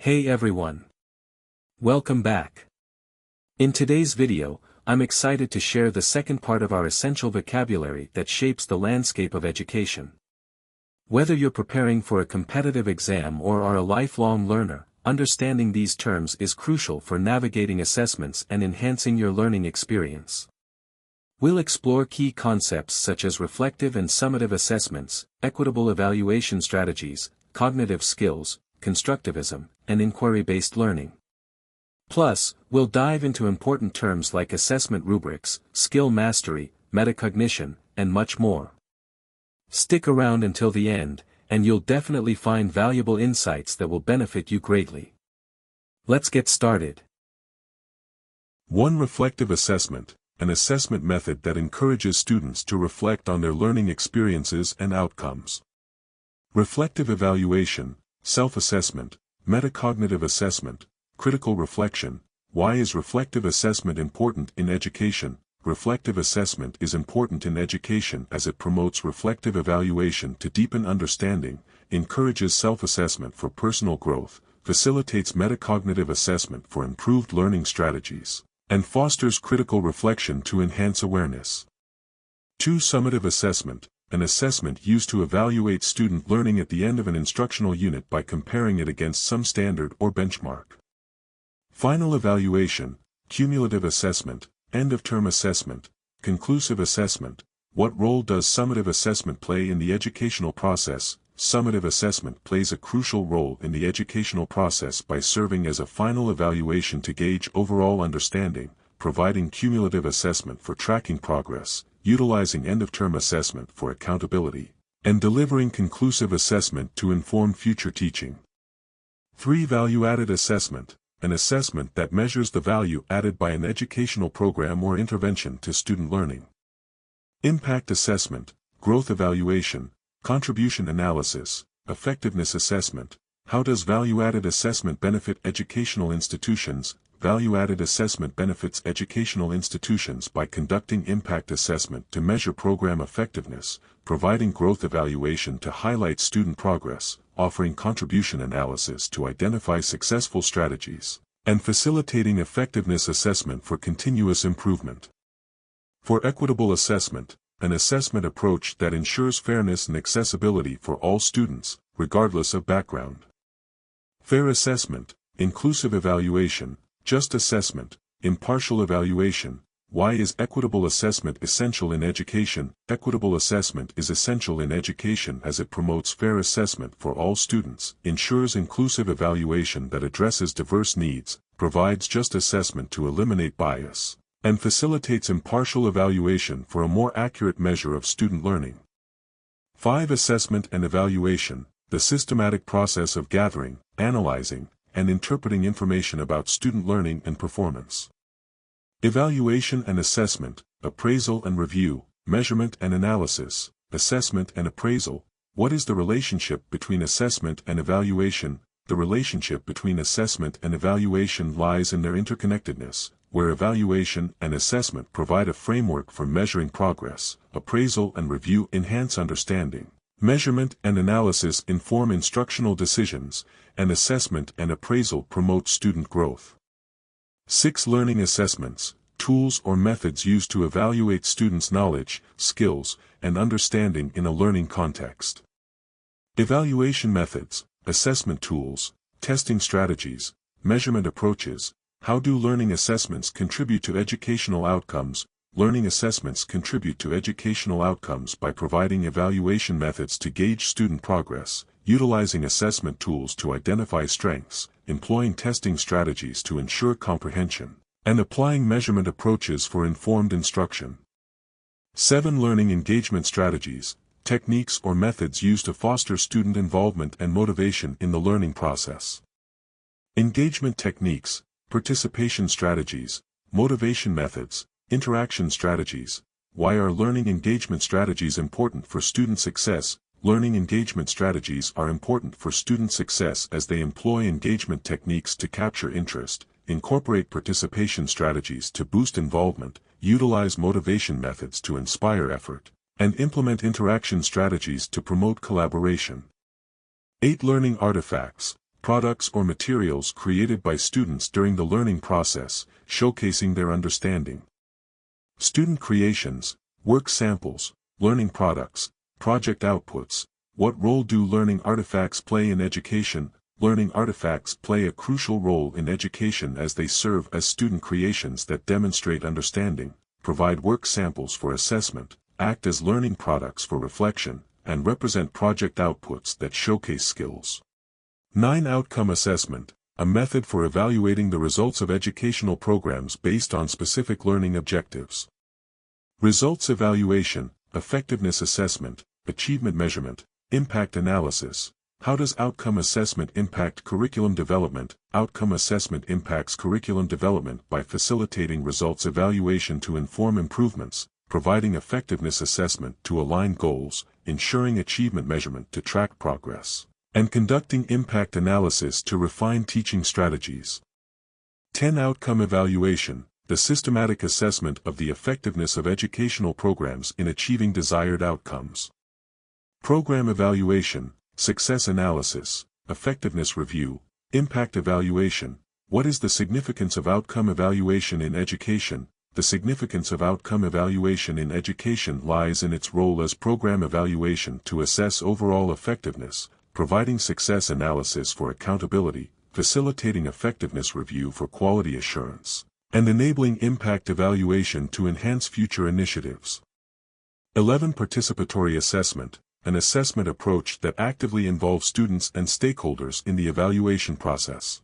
Hey everyone. Welcome back. In today's video, I'm excited to share the second part of our essential vocabulary that shapes the landscape of education. Whether you're preparing for a competitive exam or are a lifelong learner, understanding these terms is crucial for navigating assessments and enhancing your learning experience. We'll explore key concepts such as reflective and summative assessments, equitable evaluation strategies, cognitive skills, constructivism, and inquiry-based learning. Plus, we'll dive into important terms like assessment rubrics, skill mastery, metacognition, and much more. Stick around until the end, and you'll definitely find valuable insights that will benefit you greatly. Let's get started. 1. Reflective assessment, an assessment method that encourages students to reflect on their learning experiences and outcomes. Reflective evaluation, self-assessment, metacognitive assessment, critical reflection. Why is reflective assessment important in education? Reflective assessment is important in education as it promotes reflective evaluation to deepen understanding, encourages self-assessment for personal growth, facilitates metacognitive assessment for improved learning strategies, and fosters critical reflection to enhance awareness. 2. Summative assessment, an assessment used to evaluate student learning at the end of an instructional unit by comparing it against some standard or benchmark. Final evaluation, cumulative assessment, end-of-term assessment, conclusive assessment. What role does summative assessment play in the educational process? Summative assessment plays a crucial role in the educational process by serving as a final evaluation to gauge overall understanding, providing cumulative assessment for tracking progress, utilizing end-of-term assessment for accountability, and delivering conclusive assessment to inform future teaching. 3. Value-added assessment, an assessment that measures the value added by an educational program or intervention to student learning. Impact assessment, growth evaluation, contribution analysis, effectiveness assessment. How does value-added assessment benefit educational institutions? Value-added assessment benefits educational institutions by conducting impact assessment to measure program effectiveness, providing growth evaluation to highlight student progress, offering contribution analysis to identify successful strategies, and facilitating effectiveness assessment for continuous improvement. For equitable assessment, an assessment approach that ensures fairness and accessibility for all students, regardless of background. Fair assessment, inclusive evaluation, just assessment, impartial evaluation. Why is equitable assessment essential in education? Equitable assessment is essential in education as it promotes fair assessment for all students, ensures inclusive evaluation that addresses diverse needs, provides just assessment to eliminate bias, and facilitates impartial evaluation for a more accurate measure of student learning. 5. Assessment and evaluation, the systematic process of gathering, analyzing, and interpreting information about student learning and performance. Evaluation and assessment, appraisal and review, measurement and analysis, assessment and appraisal. What is the relationship between assessment and evaluation? The relationship between assessment and evaluation lies in their interconnectedness, where evaluation and assessment provide a framework for measuring progress, appraisal and review enhance understanding, measurement and analysis inform instructional decisions, and assessment and appraisal promote student growth. 6. Learning assessments, tools or methods used to evaluate students' knowledge, skills, and understanding in a learning context. Evaluation methods, assessment tools, testing strategies, measurement approaches. How do learning assessments contribute to educational outcomes? Learning assessments contribute to educational outcomes by providing evaluation methods to gauge student progress, utilizing assessment tools to identify strengths, employing testing strategies to ensure comprehension, and applying measurement approaches for informed instruction. 7. Learning engagement strategies, techniques or methods used to foster student involvement and motivation in the learning process. Engagement techniques, participation strategies, motivation methods, interaction strategies. Why are learning engagement strategies important for student success? Learning engagement strategies are important for student success as they employ engagement techniques to capture interest, incorporate participation strategies to boost involvement, utilize motivation methods to inspire effort, and implement interaction strategies to promote collaboration. 8. Learning artifacts, products or materials created by students during the learning process, showcasing their understanding. Student creations, work samples, learning products, project outputs. What role do learning artifacts play in education? Learning artifacts play a crucial role in education as they serve as student creations that demonstrate understanding, provide work samples for assessment, act as learning products for reflection, and represent project outputs that showcase skills. 9. Outcome assessment, a method for evaluating the results of educational programs based on specific learning objectives. Results evaluation, effectiveness assessment, achievement measurement, impact analysis. How does outcome assessment impact curriculum development? Outcome assessment impacts curriculum development by facilitating results evaluation to inform improvements, providing effectiveness assessment to align goals, ensuring achievement measurement to track progress, and conducting impact analysis to refine teaching strategies. 10. Outcome evaluation, the systematic assessment of the effectiveness of educational programs in achieving desired outcomes. Program evaluation, success analysis, effectiveness review, impact evaluation. What is the significance of outcome evaluation in education? The significance of outcome evaluation in education lies in its role as program evaluation to assess overall effectiveness, providing success analysis for accountability, facilitating effectiveness review for quality assurance, and enabling impact evaluation to enhance future initiatives. 11. Participatory assessment, an assessment approach that actively involves students and stakeholders in the evaluation process.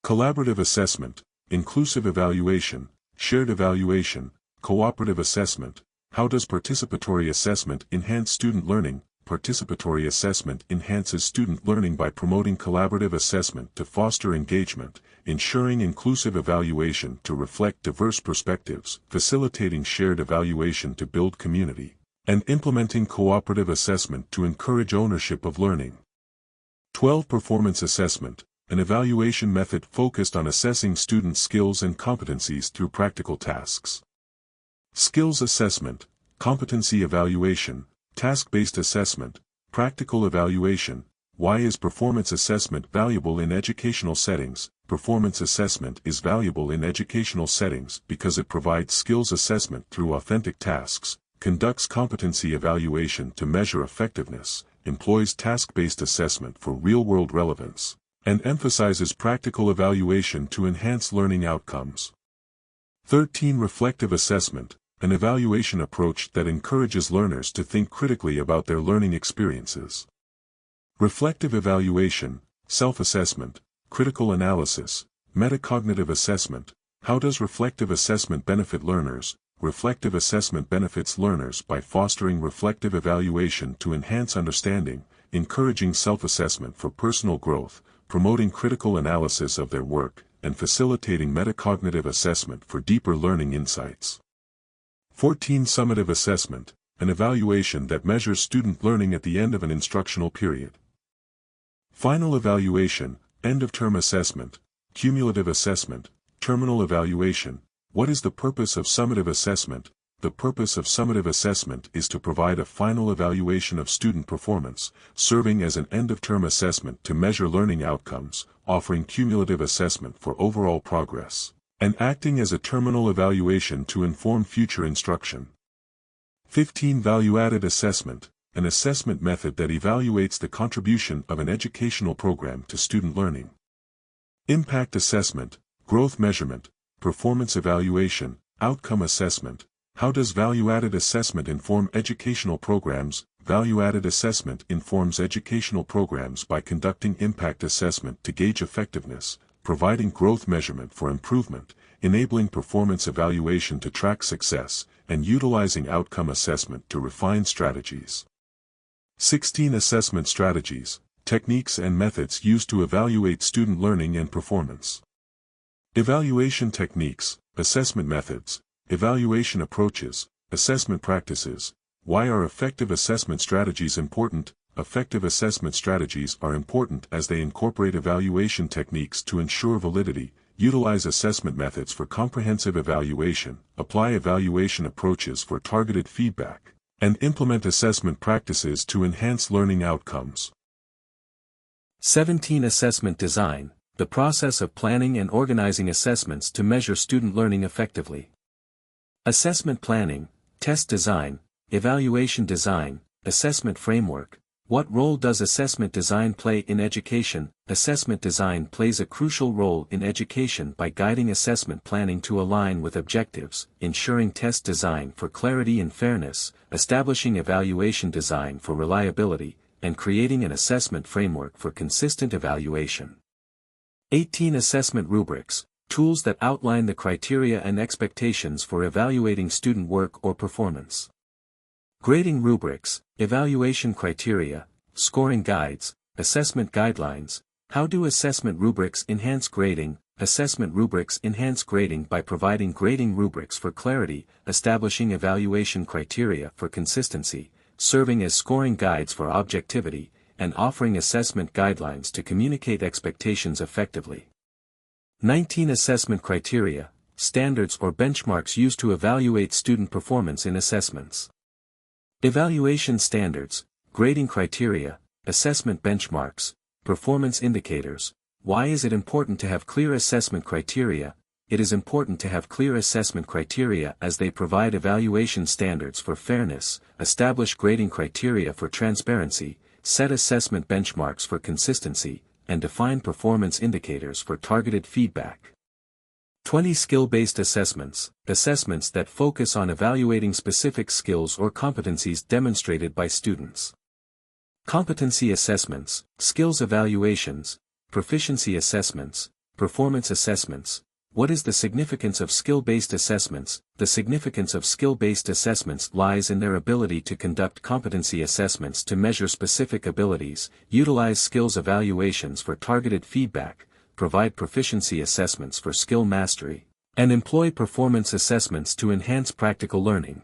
Collaborative assessment, inclusive evaluation, shared evaluation, cooperative assessment. How does participatory assessment enhance student learning? Participatory assessment enhances student learning by promoting collaborative assessment to foster engagement, ensuring inclusive evaluation to reflect diverse perspectives, facilitating shared evaluation to build community, and implementing cooperative assessment to encourage ownership of learning. 12. Performance assessment, an evaluation method focused on assessing students' skills and competencies through practical tasks. Skills assessment, competency evaluation, task-based assessment, practical evaluation. Why is performance assessment valuable in educational settings? Performance assessment is valuable in educational settings because it provides skills assessment through authentic tasks, conducts competency evaluation to measure effectiveness, employs task-based assessment for real-world relevance, and emphasizes practical evaluation to enhance learning outcomes. 13. Reflective assessment, an evaluation approach that encourages learners to think critically about their learning experiences. Reflective evaluation, self-assessment, critical analysis, metacognitive assessment. How does reflective assessment benefit learners? Reflective assessment benefits learners by fostering reflective evaluation to enhance understanding, encouraging self-assessment for personal growth, promoting critical analysis of their work, and facilitating metacognitive assessment for deeper learning insights. 14. Summative assessment, an evaluation that measures student learning at the end of an instructional period. Final evaluation, end-of-term assessment, cumulative assessment, terminal evaluation. What is the purpose of summative assessment? The purpose of summative assessment is to provide a final evaluation of student performance, serving as an end-of-term assessment to measure learning outcomes, offering cumulative assessment for overall progress, and acting as a terminal evaluation to inform future instruction. 15. Value-added assessment, an assessment method that evaluates the contribution of an educational program to student learning. Impact assessment, growth measurement, performance evaluation, outcome assessment. How does value-added assessment inform educational programs? Value-added assessment informs educational programs by conducting impact assessment to gauge effectiveness, providing growth measurement for improvement, enabling performance evaluation to track success, and utilizing outcome assessment to refine strategies. 16. Assessment strategies, techniques and methods used to evaluate student learning and performance. Evaluation techniques, assessment methods, evaluation approaches, assessment practices. Why are effective assessment strategies important? Effective assessment strategies are important as they incorporate evaluation techniques to ensure validity, utilize assessment methods for comprehensive evaluation, apply evaluation approaches for targeted feedback, and implement assessment practices to enhance learning outcomes. 17. Assessment design, the process of planning and organizing assessments to measure student learning effectively. Assessment planning, test design, evaluation design, assessment framework. What role does assessment design play in education? Assessment design plays a crucial role in education by guiding assessment planning to align with objectives, ensuring test design for clarity and fairness, establishing evaluation design for reliability, and creating an assessment framework for consistent evaluation. 18. Assessment rubrics, tools that outline the criteria and expectations for evaluating student work or performance. Grading rubrics, evaluation criteria, scoring guides, assessment guidelines. How do assessment rubrics enhance grading? Assessment rubrics enhance grading by providing grading rubrics for clarity, establishing evaluation criteria for consistency, serving as scoring guides for objectivity, and offering assessment guidelines to communicate expectations effectively. 19. Assessment criteria, standards or benchmarks used to evaluate student performance in assessments. Evaluation standards, grading criteria, assessment benchmarks, performance indicators. Why is it important to have clear assessment criteria? It is important to have clear assessment criteria as they provide evaluation standards for fairness, establish grading criteria for transparency, set assessment benchmarks for consistency, and define performance indicators for targeted feedback. 20. Skill-based assessments, assessments that focus on evaluating specific skills or competencies demonstrated by students. Competency assessments, skills evaluations, proficiency assessments, performance assessments. What is the significance of skill-based assessments? The significance of skill-based assessments lies in their ability to conduct competency assessments to measure specific abilities, utilize skills evaluations for targeted feedback, provide proficiency assessments for skill mastery, and employ performance assessments to enhance practical learning.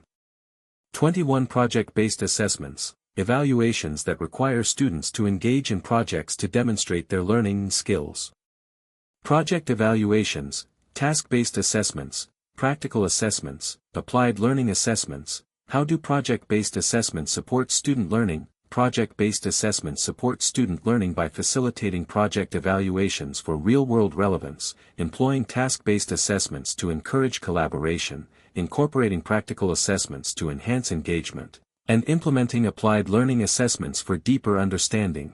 21. Project-based assessments, evaluations that require students to engage in projects to demonstrate their learning skills. Project evaluations, task-based assessments, practical assessments, applied learning assessments. How do project-based assessments support student learning? Project-based assessments support student learning by facilitating project evaluations for real-world relevance, employing task-based assessments to encourage collaboration, incorporating practical assessments to enhance engagement, and implementing applied learning assessments for deeper understanding.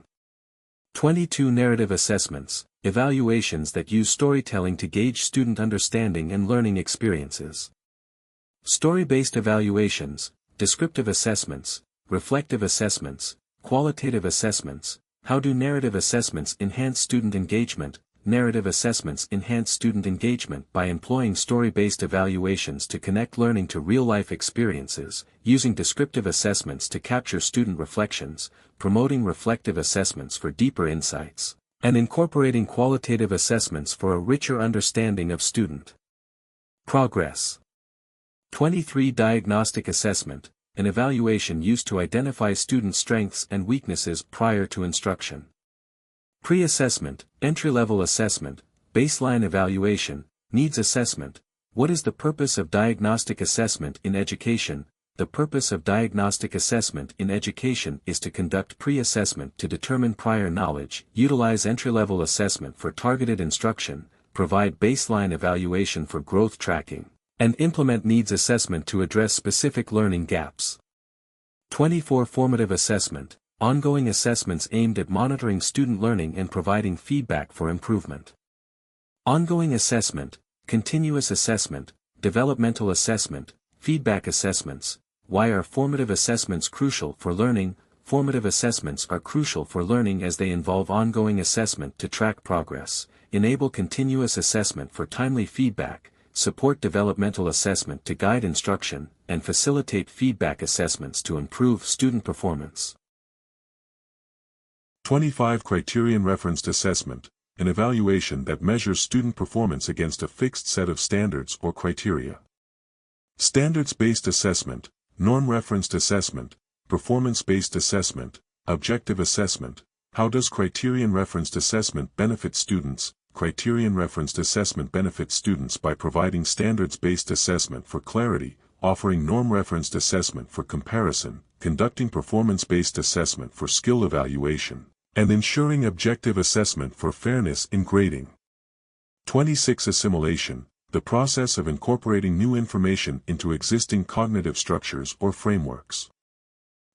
22. Narrative assessments, evaluations that use storytelling to gauge student understanding and learning experiences. Story-based evaluations, descriptive assessments, reflective assessments, qualitative assessments. How do narrative assessments enhance student engagement? Narrative assessments enhance student engagement by employing story-based evaluations to connect learning to real-life experiences, using descriptive assessments to capture student reflections, promoting reflective assessments for deeper insights, and incorporating qualitative assessments for a richer understanding of student progress. 23. Diagnostic assessment, an evaluation used to identify student strengths and weaknesses prior to instruction. Pre-assessment, entry-level assessment, baseline evaluation, needs assessment. What is the purpose of diagnostic assessment in education? The purpose of diagnostic assessment in education is to conduct pre-assessment to determine prior knowledge, utilize entry-level assessment for targeted instruction, provide baseline evaluation for growth tracking, and implement needs assessment to address specific learning gaps. 24. Formative assessment, ongoing assessments aimed at monitoring student learning and providing feedback for improvement. Ongoing assessment, continuous assessment, developmental assessment, feedback assessments. Why are formative assessments crucial for learning? Formative assessments are crucial for learning as they involve ongoing assessment to track progress, enable continuous assessment for timely feedback, support developmental assessment to guide instruction, and facilitate feedback assessments to improve student performance. 25. Criterion-referenced assessment, an evaluation that measures student performance against a fixed set of standards or criteria. Standards-based assessment, norm-referenced assessment, performance-based assessment, objective assessment. How does criterion-referenced assessment benefit students? Criterion-referenced assessment benefits students by providing standards-based assessment for clarity, offering norm-referenced assessment for comparison, conducting performance-based assessment for skill evaluation, and ensuring objective assessment for fairness in grading. 26. Assimilation, the process of incorporating new information into existing cognitive structures or frameworks.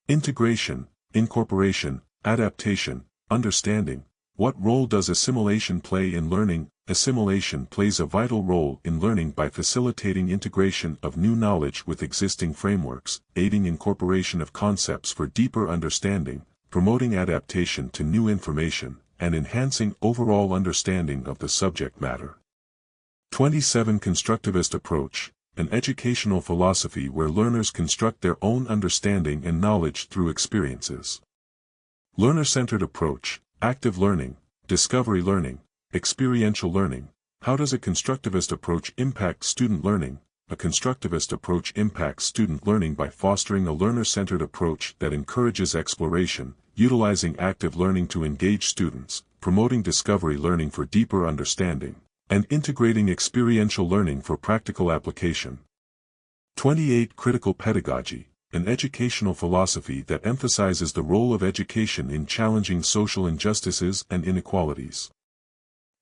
Integration, incorporation, adaptation, understanding. What role does assimilation play in learning? Assimilation plays a vital role in learning by facilitating integration of new knowledge with existing frameworks, aiding incorporation of concepts for deeper understanding, promoting adaptation to new information, and enhancing overall understanding of the subject matter. 27. Constructivist approach, an educational philosophy where learners construct their own understanding and knowledge through experiences. Learner-centered approach, active learning, discovery learning, experiential learning. How does a constructivist approach impact student learning? A constructivist approach impacts student learning by fostering a learner-centered approach that encourages exploration, utilizing active learning to engage students, promoting discovery learning for deeper understanding, and integrating experiential learning for practical application. 28. Critical pedagogy, an educational philosophy that emphasizes the role of education in challenging social injustices and inequalities.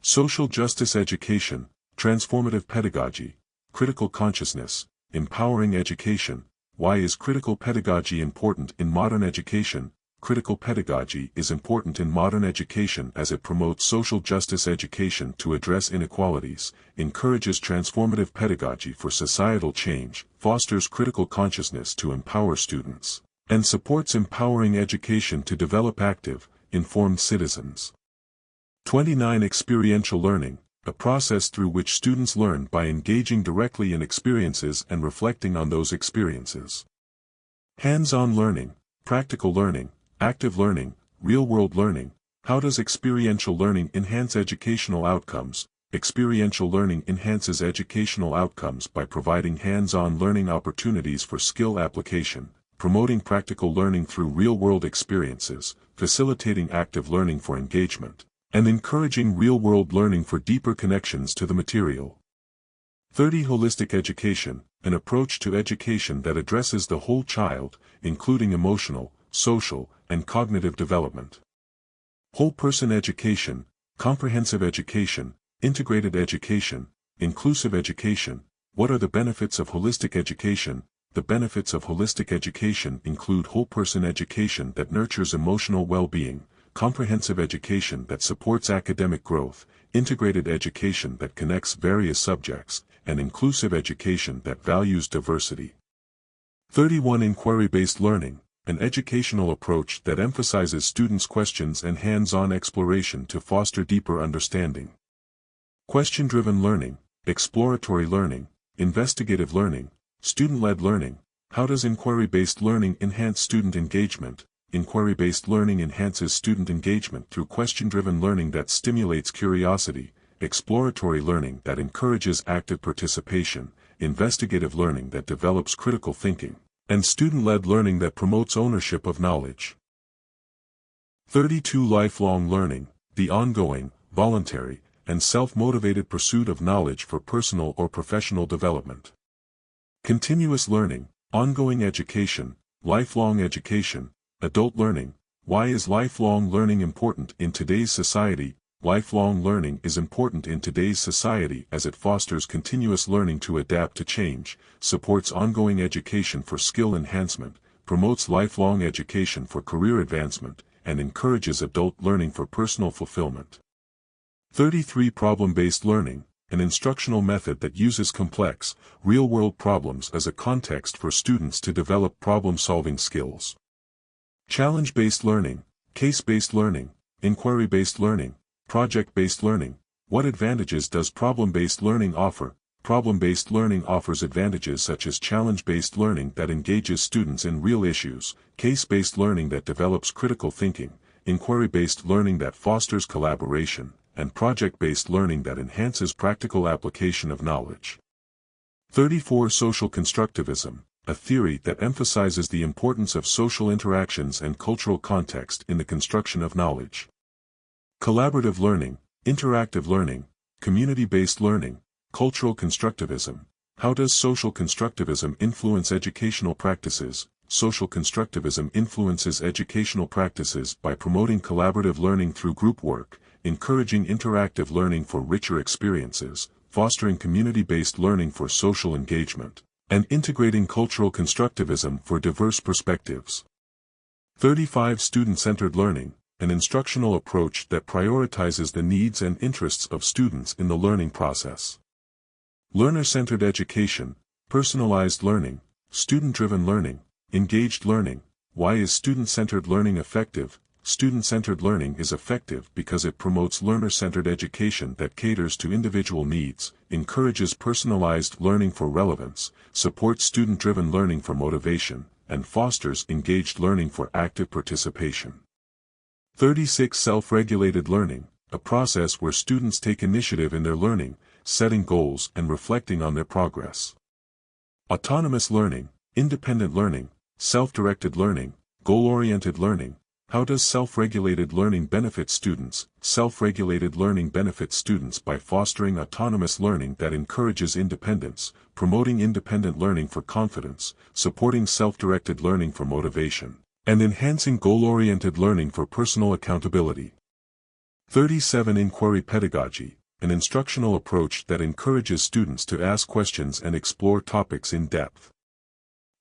Social justice education, transformative pedagogy, critical consciousness, empowering education. Why is critical pedagogy important in modern education? Critical pedagogy is important in modern education as it promotes social justice education to address inequalities, encourages transformative pedagogy for societal change, fosters critical consciousness to empower students, and supports empowering education to develop active, informed citizens. 29. Experiential learning, a process through which students learn by engaging directly in experiences and reflecting on those experiences. Hands-on learning, practical learning, active learning, real-world learning. How does experiential learning enhance educational outcomes? Experiential learning enhances educational outcomes by providing hands-on learning opportunities for skill application, promoting practical learning through real-world experiences, facilitating active learning for engagement, and encouraging real-world learning for deeper connections to the material. 30. Holistic education, an approach to education that addresses the whole child, including emotional, social, and cognitive development. Whole person education, comprehensive education, integrated education, inclusive education. What are the benefits of holistic education? The benefits of holistic education include whole person education that nurtures emotional well-being, comprehensive education that supports academic growth, integrated education that connects various subjects, and inclusive education that values diversity. 31. Inquiry-based learning, an educational approach that emphasizes students' questions and hands-on exploration to foster deeper understanding. Question-driven learning, exploratory learning, investigative learning, student-led learning. How does inquiry-based learning enhance student engagement? Inquiry-based learning enhances student engagement through question-driven learning that stimulates curiosity, exploratory learning that encourages active participation, investigative learning that develops critical thinking, and student-led learning that promotes ownership of knowledge. 32. Lifelong learning, the ongoing, voluntary, and self-motivated pursuit of knowledge for personal or professional development. Continuous learning, ongoing education, lifelong education, adult learning. Why is lifelong learning important in today's society? Lifelong learning is important in today's society as it fosters continuous learning to adapt to change, supports ongoing education for skill enhancement, promotes lifelong education for career advancement, and encourages adult learning for personal fulfillment. 33. Problem-based learning, an instructional method that uses complex, real-world problems as a context for students to develop problem-solving skills. Challenge-based learning, case-based learning, inquiry-based learning, project-based learning. What advantages does problem-based learning offer? Problem-based learning offers advantages such as challenge-based learning that engages students in real issues, case-based learning that develops critical thinking, inquiry-based learning that fosters collaboration, and project-based learning that enhances practical application of knowledge. 34. Social constructivism, a theory that emphasizes the importance of social interactions and cultural context in the construction of knowledge. Collaborative learning, interactive learning, community-based learning, cultural constructivism. How does social constructivism influence educational practices? social constructivism influences educational practices by promoting collaborative learning through group work, encouraging interactive learning for richer experiences, fostering community-based learning for social engagement, and integrating cultural constructivism for diverse perspectives. 35. Student-centered learning, an instructional approach that prioritizes the needs and interests of students in the learning process. Learner-centered education, personalized learning, student-driven learning, engaged learning. Why is student-centered learning effective? Student-centered learning is effective because it promotes learner-centered education that caters to individual needs, encourages personalized learning for relevance, supports student-driven learning for motivation, and fosters engaged learning for active participation. 36. Self-regulated learning, a process where students take initiative in their learning, setting goals and reflecting on their progress. Autonomous learning, independent learning, self-directed learning, goal-oriented learning. How does self-regulated learning benefit students? Self-regulated learning benefits students by fostering autonomous learning that encourages independence, promoting independent learning for confidence, supporting self-directed learning for motivation, and enhancing goal-oriented learning for personal accountability. 37. Inquiry pedagogy, an instructional approach that encourages students to ask questions and explore topics in depth.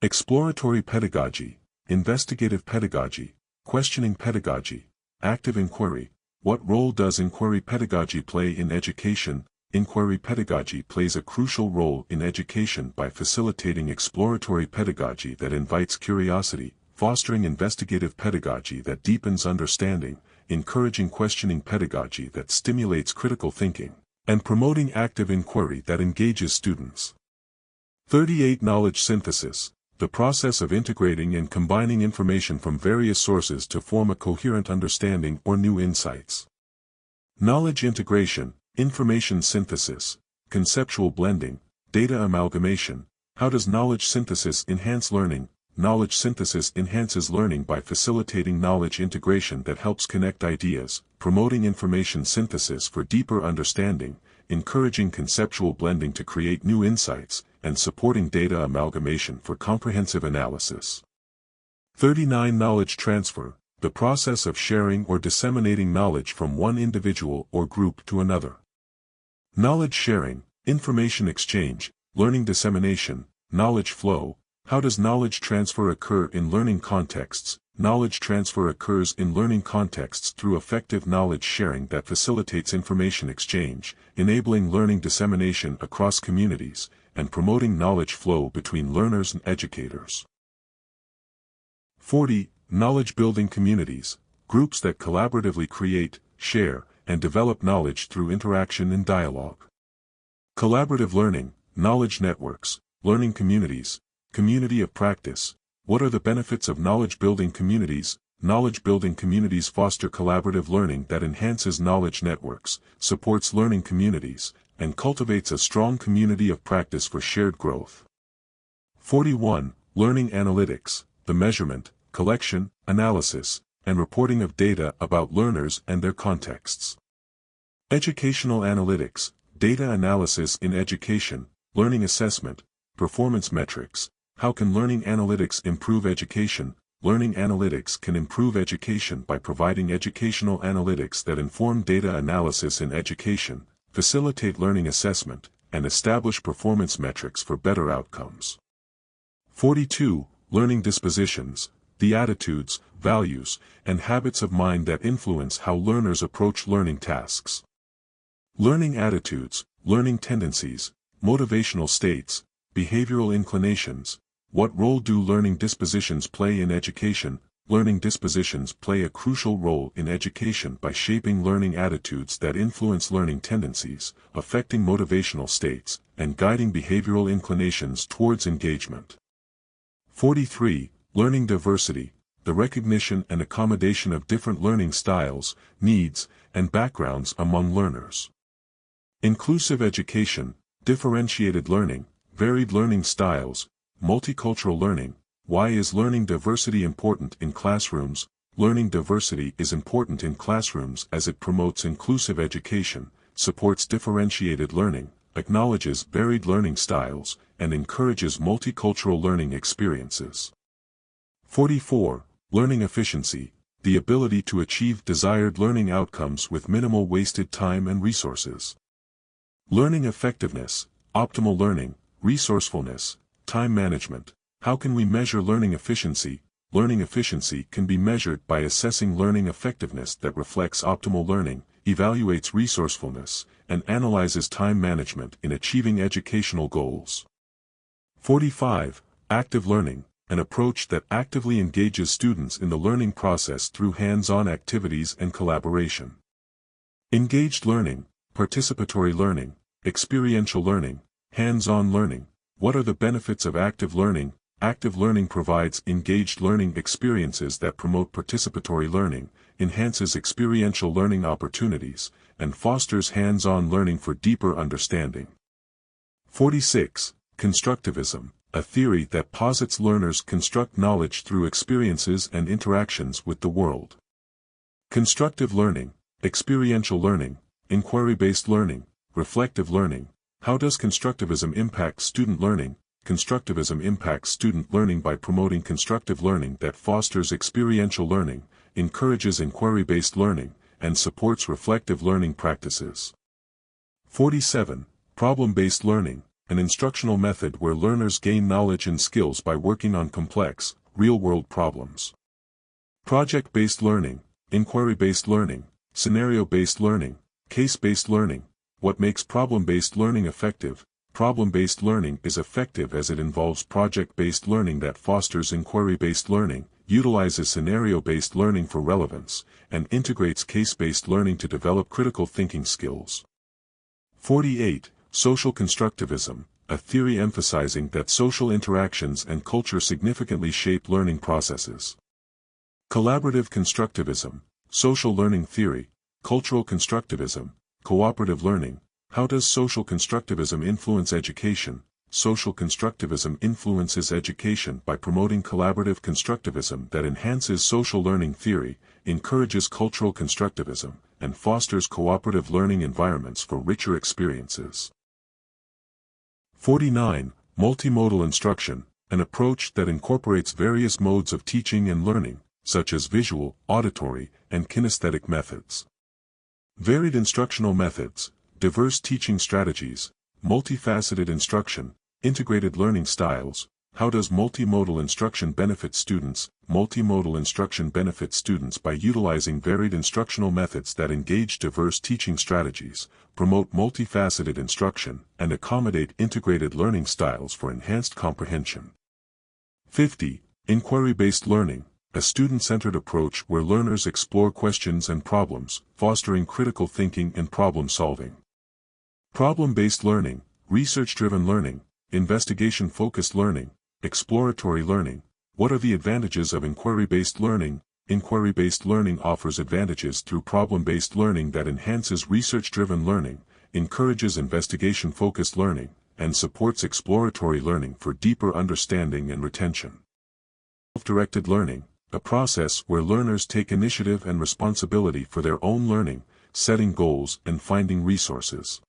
Exploratory pedagogy, investigative pedagogy, questioning pedagogy, active inquiry. What role does inquiry pedagogy play in education? Inquiry pedagogy plays a crucial role in education by facilitating exploratory pedagogy that invites curiosity, fostering investigative pedagogy that deepens understanding, encouraging questioning pedagogy that stimulates critical thinking, and promoting active inquiry that engages students. 38. Knowledge synthesis, the process of integrating and combining information from various sources to form a coherent understanding or new insights. Knowledge integration, information synthesis, conceptual blending, data amalgamation. How does knowledge synthesis enhance learning? Knowledge synthesis enhances learning by facilitating knowledge integration that helps connect ideas, promoting information synthesis for deeper understanding, encouraging conceptual blending to create new insights, and supporting data amalgamation for comprehensive analysis. 39. Knowledge transfer, the process of sharing or disseminating knowledge from one individual or group to another. Knowledge sharing, information exchange, learning dissemination, knowledge flow. How does knowledge transfer occur in learning contexts? Knowledge transfer occurs in learning contexts through effective knowledge sharing that facilitates information exchange, enabling learning dissemination across communities, and promoting knowledge flow between learners and educators. 40. Knowledge-building communities, groups that collaboratively create, share, and develop knowledge through interaction and dialogue. Collaborative learning, knowledge networks, learning communities, community of practice. What are the benefits of knowledge-building communities? Knowledge-building communities foster collaborative learning that enhances knowledge networks, supports learning communities, and cultivates a strong community of practice for shared growth. 41. Learning analytics, the measurement, collection, analysis, and reporting of data about learners and their contexts. Educational analytics, data analysis in education, learning assessment, performance metrics. How can learning analytics improve education? Learning analytics can improve education by providing educational analytics that inform data analysis in education, facilitate learning assessment, and establish performance metrics for better outcomes. 42. Learning dispositions, the attitudes, values, and habits of mind that influence how learners approach learning tasks. Learning attitudes, learning tendencies, motivational states, behavioral inclinations. What role do learning dispositions play in education? Learning dispositions play a crucial role in education by shaping learning attitudes that influence learning tendencies, affecting motivational states, and guiding behavioral inclinations towards engagement. 43. Learning diversity, the recognition and accommodation of different learning styles, needs, and backgrounds among learners. Inclusive education, differentiated learning, varied learning styles, multicultural learning. Why is learning diversity important in classrooms? Learning diversity is important in classrooms as it promotes inclusive education, supports differentiated learning, acknowledges varied learning styles, and encourages multicultural learning experiences. 44. Learning efficiency, the ability to achieve desired learning outcomes with minimal wasted time and resources. Learning effectiveness, optimal learning, resourcefulness, time management. How can we measure learning efficiency? Learning efficiency can be measured by assessing learning effectiveness that reflects optimal learning, evaluates resourcefulness, and analyzes time management in achieving educational goals. 45. Active learning, an approach that actively engages students in the learning process through hands-on activities and collaboration. Engaged learning, participatory learning, experiential learning, hands-on learning. What are the benefits of active learning? Active learning provides engaged learning experiences that promote participatory learning, enhances experiential learning opportunities, and fosters hands-on learning for deeper understanding. 46. Constructivism, a theory that posits learners construct knowledge through experiences and interactions with the world. Constructive learning, experiential learning, inquiry-based learning, reflective learning. How does constructivism impact student learning? Constructivism impacts student learning by promoting constructive learning that fosters experiential learning, encourages inquiry-based learning, and supports reflective learning practices. 47. Problem-based learning, an instructional method where learners gain knowledge and skills by working on complex, real-world problems. Project-based learning, inquiry-based learning, scenario-based learning, case-based learning. What makes problem-based learning effective? Problem-based learning is effective as it involves project-based learning that fosters inquiry-based learning, utilizes scenario-based learning for relevance, and integrates case-based learning to develop critical thinking skills. 48. Social constructivism, a theory emphasizing that social interactions and culture significantly shape learning processes. Collaborative constructivism, social learning theory, cultural constructivism, cooperative learning. How does social constructivism influence education? Social constructivism influences education by promoting collaborative constructivism that enhances social learning theory, encourages cultural constructivism, and fosters cooperative learning environments for richer experiences. 49. Multimodal instruction, an approach that incorporates various modes of teaching and learning, such as visual, auditory, and kinesthetic methods. Varied instructional methods, diverse teaching strategies, multifaceted instruction, integrated learning styles. How does multimodal instruction benefit students? Multimodal instruction benefits students by utilizing varied instructional methods that engage diverse teaching strategies, promote multifaceted instruction, and accommodate integrated learning styles for enhanced comprehension. 50. Inquiry-based learning, a student-centered approach where learners explore questions and problems, fostering critical thinking and problem-solving. Problem-based learning, research-driven learning, investigation-focused learning, exploratory learning. What are the advantages of inquiry-based learning? Inquiry-based learning offers advantages through problem-based learning that enhances research-driven learning, encourages investigation-focused learning, and supports exploratory learning for deeper understanding and retention. Self-directed learning, a process where learners take initiative and responsibility for their own learning, setting goals and finding resources.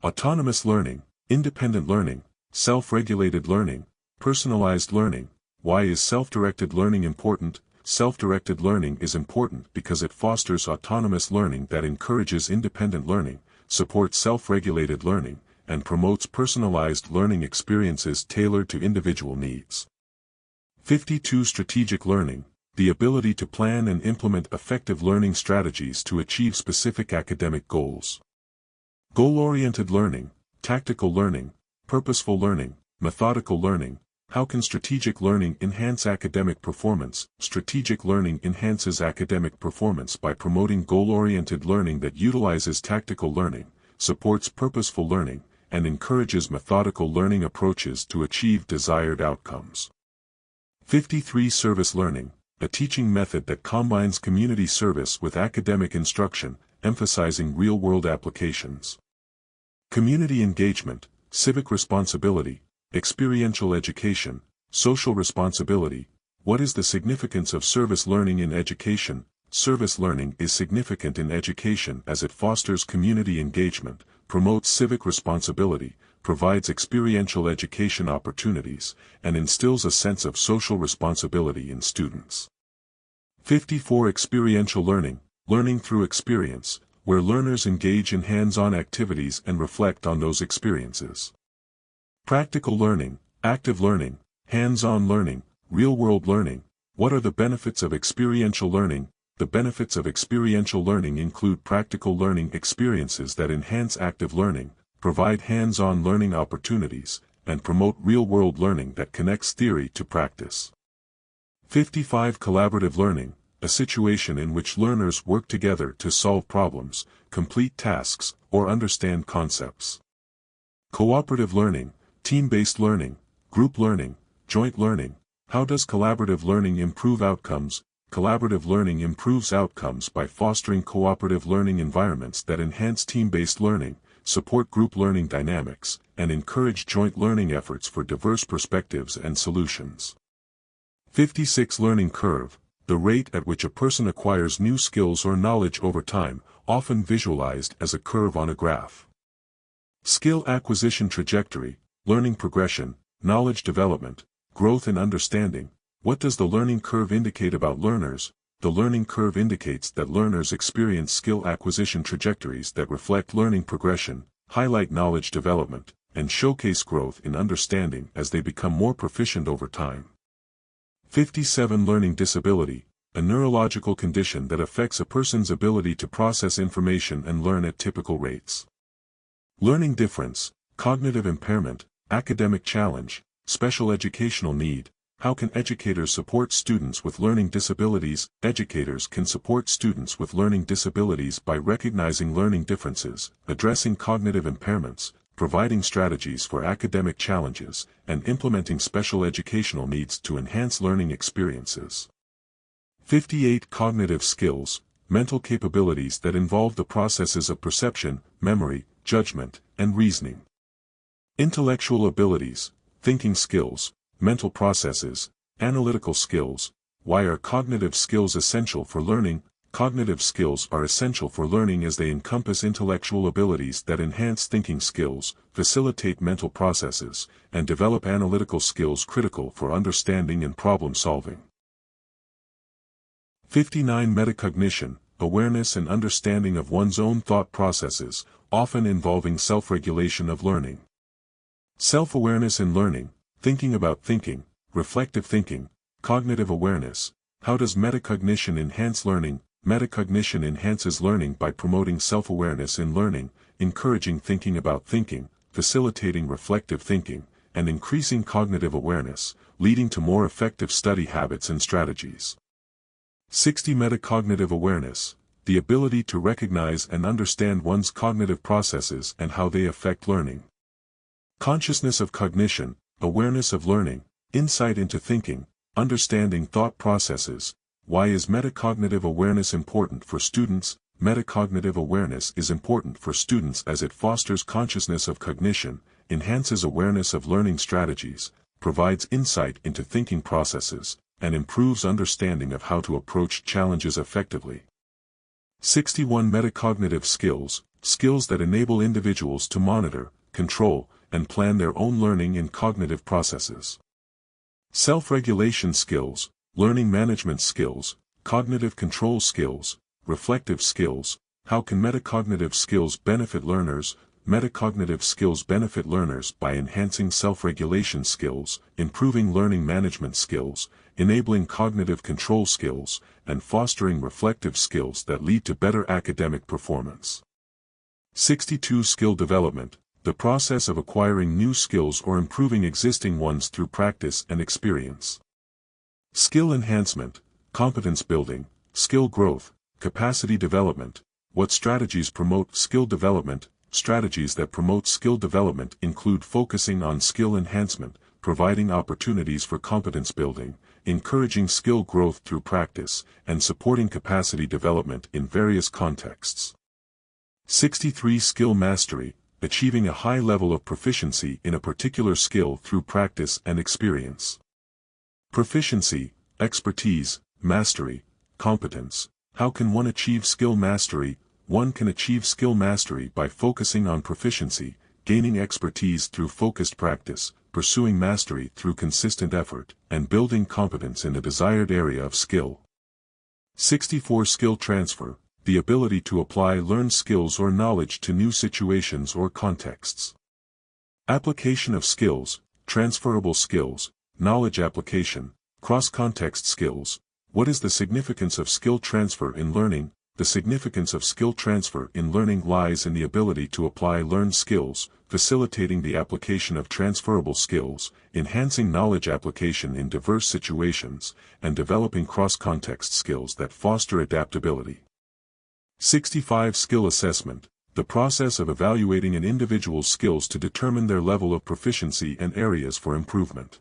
Autonomous learning, independent learning, self-regulated learning, personalized learning. Why is self-directed learning important? Self-directed learning is important because it fosters autonomous learning that encourages independent learning, supports self-regulated learning, and promotes personalized learning experiences tailored to individual needs. 52. Strategic learning, the ability to plan and implement effective learning strategies to achieve specific academic goals. Goal-oriented learning, tactical learning, purposeful learning, methodical learning. How can strategic learning enhance academic performance? Strategic learning enhances academic performance by promoting goal-oriented learning that utilizes tactical learning, supports purposeful learning, and encourages methodical learning approaches to achieve desired outcomes. 53. Service learning, a teaching method that combines community service with academic instruction, emphasizing real-world applications. Community engagement, civic responsibility, experiential education, social responsibility. What is the significance of service learning in education? Service learning is significant in education as it fosters community engagement, promotes civic responsibility, provides experiential education opportunities, and instills a sense of social responsibility in students. 54. Experiential learning, learning through experience, where learners engage in hands-on activities and reflect on those experiences. Practical learning, active learning, hands-on learning, real-world learning. What are the benefits of experiential learning? The benefits of experiential learning include practical learning experiences that enhance active learning, provide hands-on learning opportunities, and promote real-world learning that connects theory to practice. 55. Collaborative learning, a situation in which learners work together to solve problems, complete tasks, or understand concepts. Cooperative learning, team-based learning, group learning, joint learning. How does collaborative learning improve outcomes? Collaborative learning improves outcomes by fostering cooperative learning environments that enhance team-based learning, support group learning dynamics, and encourage joint learning efforts for diverse perspectives and solutions. 56. Learning curve, the rate at which a person acquires new skills or knowledge over time, often visualized as a curve on a graph. Skill acquisition trajectory, learning progression, knowledge development, growth and understanding. What does the learning curve indicate about learners? The learning curve indicates that learners experience skill acquisition trajectories that reflect learning progression, highlight knowledge development, and showcase growth in understanding as they become more proficient over time. 57. Learning disability, a neurological condition that affects a person's ability to process information and learn at typical rates. Learning difference, cognitive impairment, academic challenge, special educational need. How can educators support students with learning disabilities? Educators can support students with learning disabilities by recognizing learning differences, addressing cognitive impairments, providing strategies for academic challenges, and implementing special educational needs to enhance learning experiences. 58. Cognitive skills, mental capabilities that involve the processes of perception, memory, judgment, and reasoning. Intellectual abilities, thinking skills, mental processes, analytical skills. Why are cognitive skills essential for learning? Cognitive skills are essential for learning as they encompass intellectual abilities that enhance thinking skills, facilitate mental processes, and develop analytical skills critical for understanding and problem solving. 59. Metacognition, awareness and understanding of one's own thought processes, often involving self-regulation of learning. Self-awareness in learning, thinking about thinking, reflective thinking, cognitive awareness. How does metacognition enhance learning? Metacognition enhances learning by promoting self-awareness in learning, encouraging thinking about thinking, facilitating reflective thinking, and increasing cognitive awareness, leading to more effective study habits and strategies. 60. Metacognitive awareness, the ability to recognize and understand one's cognitive processes and how they affect learning. Consciousness of cognition, awareness of learning, insight into thinking, understanding thought processes. Why is metacognitive awareness important for students? Metacognitive awareness is important for students as it fosters consciousness of cognition, enhances awareness of learning strategies, provides insight into thinking processes, and improves understanding of how to approach challenges effectively. 61. Metacognitive skills, skills that enable individuals to monitor, control, and plan their own learning and cognitive processes. Self-regulation skills, learning management skills, cognitive control skills, reflective skills. How can metacognitive skills benefit learners? Metacognitive skills benefit learners by enhancing self-regulation skills, improving learning management skills, enabling cognitive control skills, and fostering reflective skills that lead to better academic performance. 62. Skill development, the process of acquiring new skills or improving existing ones through practice and experience. Skill enhancement, competence building, skill growth, capacity development. What strategies promote skill development? Strategies that promote skill development include focusing on skill enhancement, providing opportunities for competence building, encouraging skill growth through practice, and supporting capacity development in various contexts. 63. Skill mastery, achieving a high level of proficiency in a particular skill through practice and experience. Proficiency, expertise, mastery, competence. How can one achieve skill mastery? One can achieve skill mastery by focusing on proficiency, gaining expertise through focused practice, pursuing mastery through consistent effort, and building competence in a desired area of skill. 64 Skill transfer, the ability to apply learned skills or knowledge to new situations or contexts. Application of skills, transferable skills, knowledge application, cross-context skills. What is the significance of skill transfer in learning? The significance of skill transfer in learning lies in the ability to apply learned skills, facilitating the application of transferable skills, enhancing knowledge application in diverse situations, and developing cross-context skills that foster adaptability. 65 Skill assessment, the process of evaluating an individual's skills to determine their level of proficiency and areas for improvement.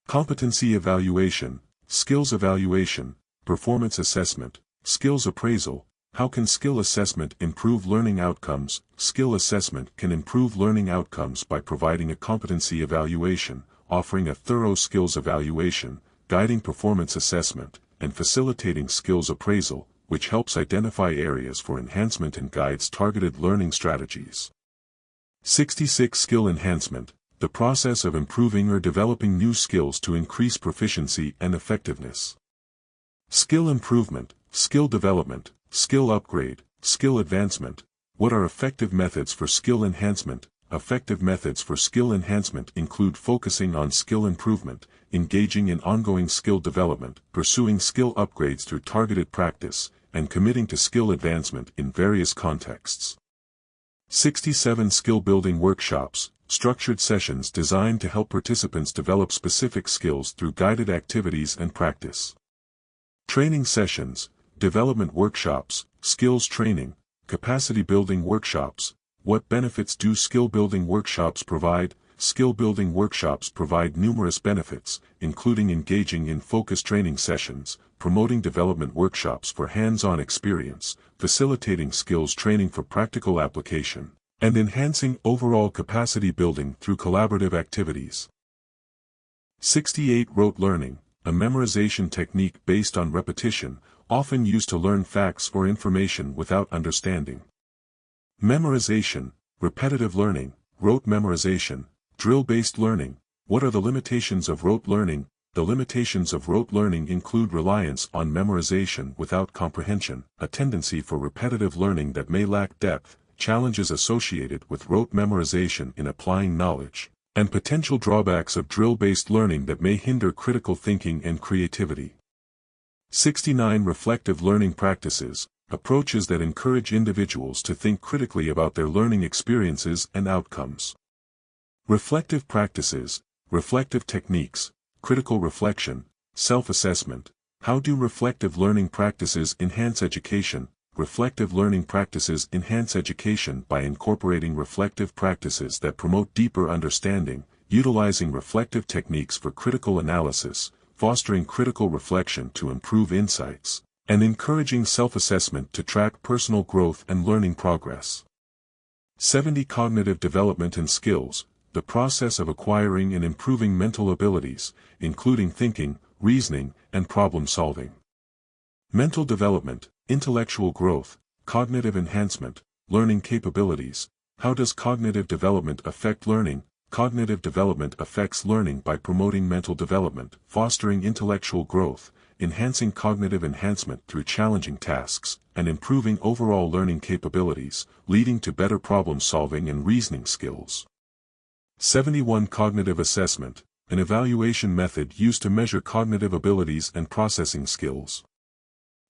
Competency evaluation, skills evaluation, performance assessment, skills appraisal. How can skill assessment improve learning outcomes? Skill assessment can improve learning outcomes by providing a competency evaluation, offering a thorough skills evaluation, guiding performance assessment, and facilitating skills appraisal, which helps identify areas for enhancement and guides targeted learning strategies. 66 Skill enhancement, the process of improving or developing new skills to increase proficiency and effectiveness. Skill improvement, skill development, skill upgrade, skill advancement. What are effective methods for skill enhancement? Effective methods for skill enhancement include focusing on skill improvement, engaging in ongoing skill development, pursuing skill upgrades through targeted practice, and committing to skill advancement in various contexts. 67 Skill building workshops, structured sessions designed to help participants develop specific skills through guided activities and practice. Training sessions, development workshops, skills training, capacity building workshops. What benefits do skill building workshops provide? Skill building workshops provide numerous benefits, including engaging in focused training sessions, promoting development workshops for hands-on experience, facilitating skills training for practical application, and enhancing overall capacity building through collaborative activities. 68 Rote learning, a memorization technique based on repetition, often used to learn facts or information without understanding. Memorization, repetitive learning, rote memorization, drill-based learning. What are the limitations of rote learning? The limitations of rote learning include reliance on memorization without comprehension, a tendency for repetitive learning that may lack depth, challenges associated with rote memorization in applying knowledge, and potential drawbacks of drill-based learning that may hinder critical thinking and creativity. 69 Reflective learning practices, approaches that encourage individuals to think critically about their learning experiences and outcomes. Reflective practices, reflective techniques, critical reflection, self-assessment. How do reflective learning practices enhance education? Reflective learning practices enhance education by incorporating reflective practices that promote deeper understanding, utilizing reflective techniques for critical analysis, fostering critical reflection to improve insights, and encouraging self-assessment to track personal growth and learning progress. 70 Cognitive development and skills, the process of acquiring and improving mental abilities, including thinking, reasoning, and problem-solving. Mental development, intellectual growth, cognitive enhancement, learning capabilities. How does cognitive development affect learning? Cognitive development affects learning by promoting mental development, fostering intellectual growth, enhancing cognitive enhancement through challenging tasks, and improving overall learning capabilities, leading to better problem-solving and reasoning skills. 71 Cognitive assessment, an evaluation method used to measure cognitive abilities and processing skills.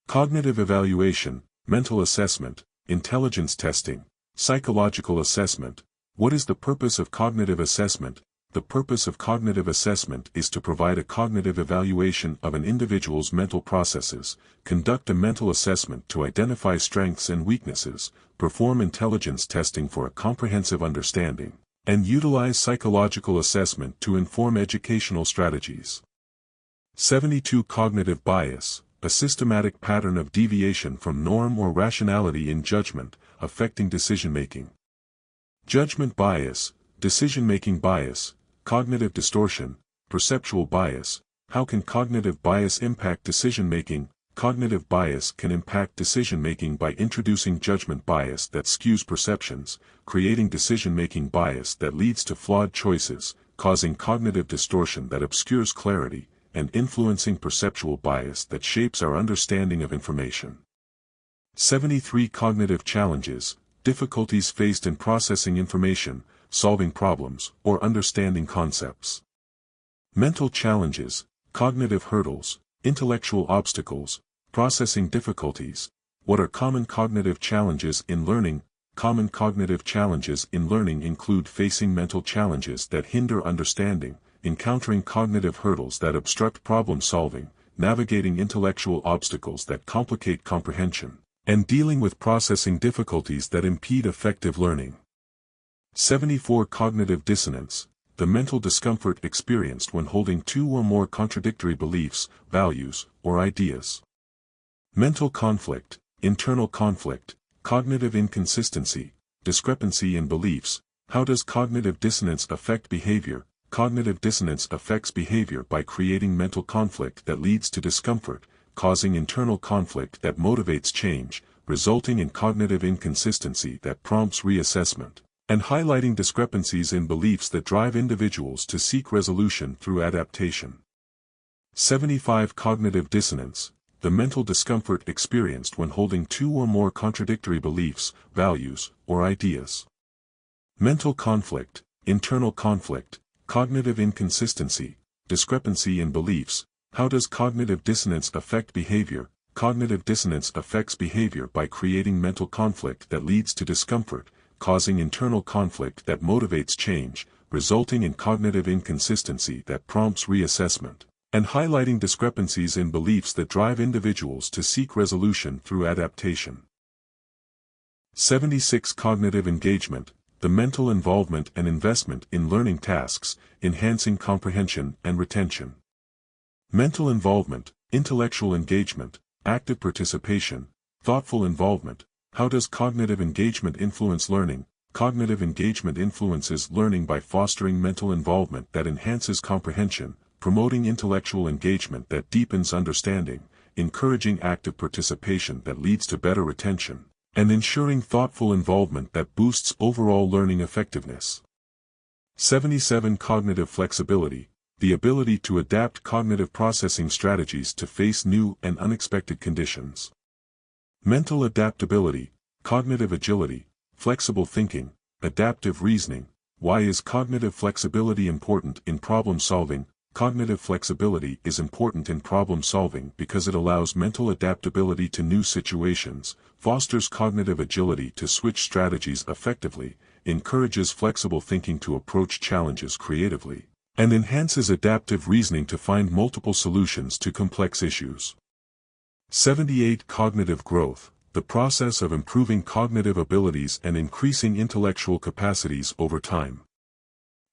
Cognitive evaluation, mental assessment, intelligence testing, psychological assessment. What is the purpose of cognitive assessment? The purpose of cognitive assessment is to provide a cognitive evaluation of an individual's mental processes, conduct a mental assessment to identify strengths and weaknesses, perform intelligence testing for a comprehensive understanding, and utilize psychological assessment to inform educational strategies. 72 Cognitive bias, a systematic pattern of deviation from norm or rationality in judgment, affecting decision-making. Judgment bias, decision-making bias, cognitive distortion, perceptual bias. How can cognitive bias impact decision-making? cognitive bias can impact decision-making by introducing judgment bias that skews perceptions, creating decision-making bias that leads to flawed choices, causing cognitive distortion that obscures clarity, and influencing perceptual bias that shapes our understanding of information. 73 Cognitive challenges, difficulties faced in processing information, solving problems, or understanding concepts. Mental challenges, cognitive hurdles, intellectual obstacles, processing difficulties. What are common cognitive challenges in learning? Common cognitive challenges in learning include facing mental challenges that hinder understanding, encountering cognitive hurdles that obstruct problem solving, navigating intellectual obstacles that complicate comprehension, and dealing with processing difficulties that impede effective learning. 74 Cognitive dissonance, the mental discomfort experienced when holding two or more contradictory beliefs, values, or ideas. Mental conflict, internal conflict, cognitive inconsistency, discrepancy in beliefs. How does cognitive dissonance affect behavior? Cognitive dissonance affects behavior by creating mental conflict that leads to discomfort, causing internal conflict that motivates change, resulting in cognitive inconsistency that prompts reassessment, and highlighting discrepancies in beliefs that drive individuals to seek resolution through adaptation. 75 Cognitive dissonance, the mental discomfort experienced when holding two or more contradictory beliefs, values, or ideas. Mental conflict, internal conflict, cognitive inconsistency, discrepancy in beliefs. How does cognitive dissonance affect behavior? Cognitive dissonance affects behavior by creating mental conflict that leads to discomfort, causing internal conflict that motivates change, resulting in cognitive inconsistency that prompts reassessment, and highlighting discrepancies in beliefs that drive individuals to seek resolution through adaptation. 76 Cognitive engagement, the mental involvement and investment in learning tasks, enhancing comprehension and retention. Mental involvement, intellectual engagement, active participation, thoughtful involvement. How does cognitive engagement influence learning? Cognitive engagement influences learning by fostering mental involvement that enhances comprehension, promoting intellectual engagement that deepens understanding, encouraging active participation that leads to better retention, and ensuring thoughtful involvement that boosts overall learning effectiveness. 77 Cognitive flexibility, the ability to adapt cognitive processing strategies to face new and unexpected conditions. Mental adaptability, cognitive agility, flexible thinking, adaptive reasoning. Why is cognitive flexibility important in problem solving? Cognitive flexibility is important in problem solving because it allows mental adaptability to new situations, fosters cognitive agility to switch strategies effectively, encourages flexible thinking to approach challenges creatively, and enhances adaptive reasoning to find multiple solutions to complex issues. 78 Cognitive growth, the process of improving cognitive abilities and increasing intellectual capacities over time.